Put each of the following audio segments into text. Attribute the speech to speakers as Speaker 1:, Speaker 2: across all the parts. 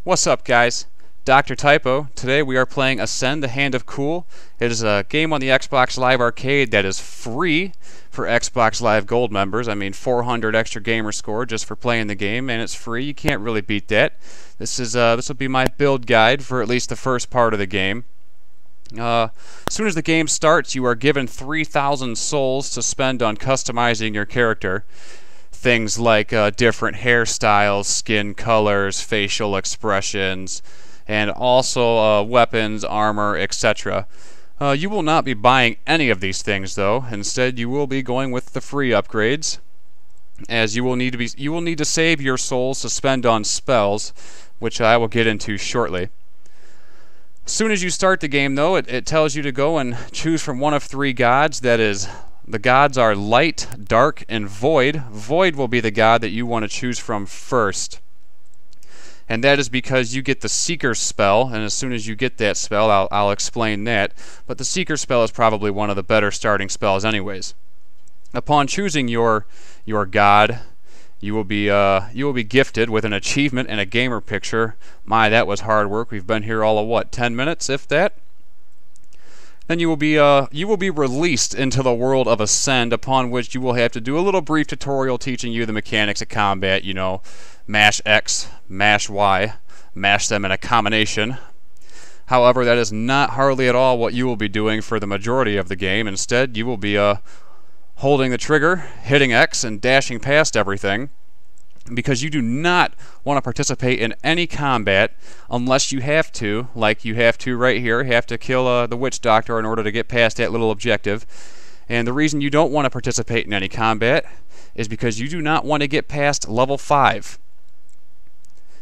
Speaker 1: What's up, guys? Dr. Typo. Today we are playing Ascend, the Hand of Cool. It is a game on the Xbox Live Arcade that is free for Xbox Live Gold members. I mean, 400 extra gamer score just for playing the game, and it's free. You can't really beat that. This will be my build guide for at least the first part of the game. As soon as the game starts, you are given 3,000 souls to spend on customizing your character. Things like different hairstyles, skin colors, facial expressions, and also weapons, armor, etc. You will not be buying any of these things, though. Instead, you will be going with the free upgrades, as you will need to save your souls to spend on spells, which I will get into shortly. As soon as you start the game, though, it tells you to go and choose from one of three gods. That is, the gods are Light, Dark, and Void. Void will be the god that you want to choose from first. And that is because you get the Seeker spell, and as soon as you get that spell, I'll explain that. But the Seeker spell is probably one of the better starting spells anyways. Upon choosing your god, you will be gifted with an achievement and a gamer picture. My, that was hard work. We've been here all of what, 10 minutes, if that? Then you will be released into the world of Ascend, upon which you will have to do a little brief tutorial teaching you the mechanics of combat. You know, mash X, mash Y, mash them in a combination. However, that is not hardly at all what you will be doing for the majority of the game. Instead, you will be holding the trigger, hitting X, and dashing past everything, because you do not want to participate in any combat unless you have to, like you have to right here. You have to kill the witch doctor in order to get past that little objective. And the reason you don't want to participate in any combat is because you do not want to get past level 5.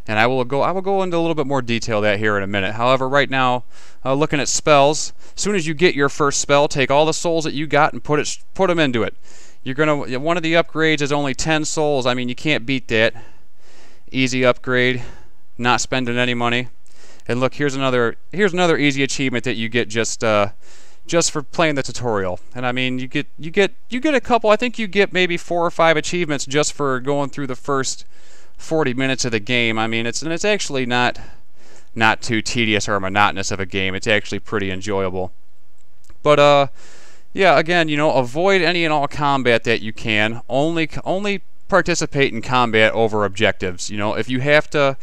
Speaker 1: And I will go into a little bit more detail that here in a minute. However, right now, looking at spells, as soon as you get your first spell, take all the souls that you got and put them into it. One of the upgrades is only 10 souls. I mean, you can't beat that. Easy upgrade, not spending any money. And look, here's another easy achievement that you get just for playing the tutorial. And I mean, you get a couple. I think you get maybe 4 or 5 achievements just for going through the first 40 minutes of the game. I mean, it's actually not too tedious or monotonous of a game. It's actually pretty enjoyable. But yeah, again, you know, avoid any and all combat that you can. Only participate in combat over objectives. You know, if you have to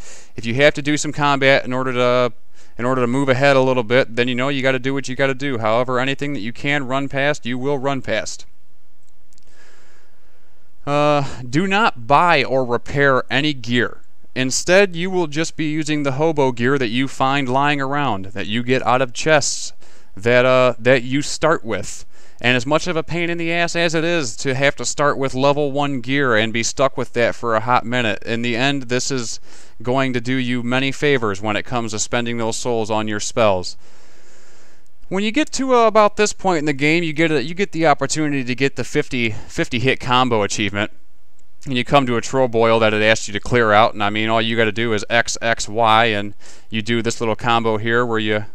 Speaker 1: do some combat in order to move ahead a little bit, then you know you got to do what you got to do. However, anything that you can run past, you will run past. Do not buy or repair any gear. Instead, you will just be using the hobo gear that you find lying around, that you get out of chests that you start with. And as much of a pain in the ass as it is to have to start with level 1 gear and be stuck with that for a hot minute, in the end, this is going to do you many favors when it comes to spending those souls on your spells. When you get to about this point in the game, you get the opportunity to get the 50 hit combo achievement, and you come to a troboil that it asks you to clear out. And I mean, all you got to do is X, X, Y, and you do this little combo here where you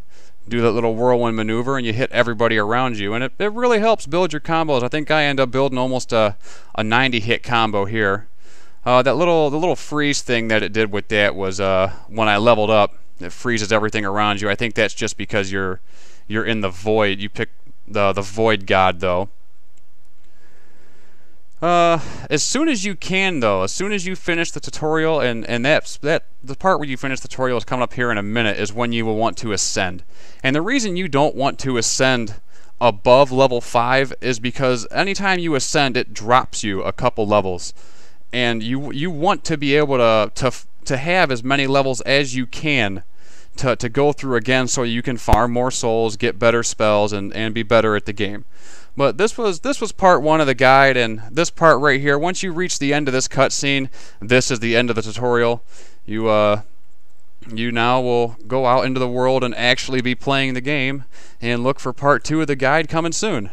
Speaker 1: do that little whirlwind maneuver and you hit everybody around you, and it really helps build your combos. I think I end up building almost a 90 hit combo here. The little freeze thing that it did with that was when I leveled up, it freezes everything around you. I think that's just because you're in the void. You pick the void god, though. As soon as you can, though, as soon as you finish the tutorial, and the part where you finish the tutorial is coming up here in a minute, is when you will want to ascend. And the reason you don't want to ascend above level 5 is because anytime you ascend, it drops you a couple levels, and you want to be able to have as many levels as you can to go through again, so you can farm more souls, get better spells, and be better at the game. But this was part 1 of the guide, and this part right here, once you reach the end of this cutscene, this is the end of the tutorial. You now will go out into the world and actually be playing the game, and look for part 2 of the guide coming soon.